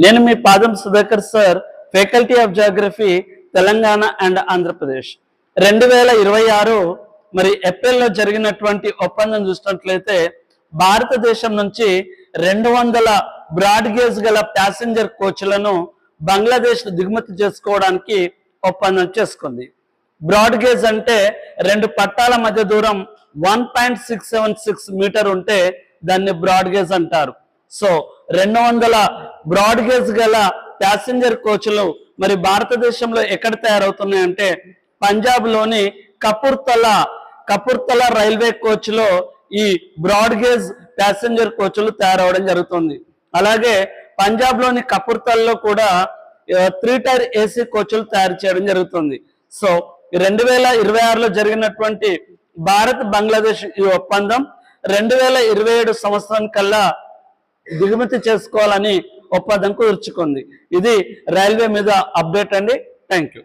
నేను మీ పాదం Sudhakar sir, faculty of Geography, Telangana and Andhra Pradesh. 2026 మరి ఏప్రిల్లో జరిగినటువంటి ఒప్పందం చూసినట్లయితే భారతదేశం నుంచి 200 బ్రాడ్ గేజ్ గల ప్యాసింజర్ కోచ్లను బంగ్లాదేశ్ దిగుమతి చేసుకోవడానికి ఒప్పందం చేసుకుంది. బ్రాడ్ గేజ్ అంటే 2 పట్టాల మధ్య దూరం 1.676 మీటర్ ఉంటే దాన్ని బ్రాడ్ గేజ్ అంటారు. సో 200 బ్రాడ్ గేజ్ గల ప్యాసింజర్ కోచ్లు మరి భారతదేశంలో ఎక్కడ తయారవుతున్నాయంటే పంజాబ్ లోని కపుర్తలా రైల్వే కోచ్ లో ఈ బ్రాడ్ గేజ్ ప్యాసింజర్ కోచ్లు తయారవడం జరుగుతుంది. అలాగే పంజాబ్ లోని కపుర్తల్లో కూడా 3 టైర్ ఏసీ కోచ్లు తయారు చేయడం జరుగుతుంది. సో 2026లో జరిగినటువంటి భారత్ బంగ్లాదేశ్ ఈ ఒప్పందం 2027 సంవత్సరం కల్లా దిగుమతి చేసుకోవాలని ఒప్పందం కుదుర్చుకుంది. ఇది రైల్వే మీద అప్డేట్ అండి. Thank you.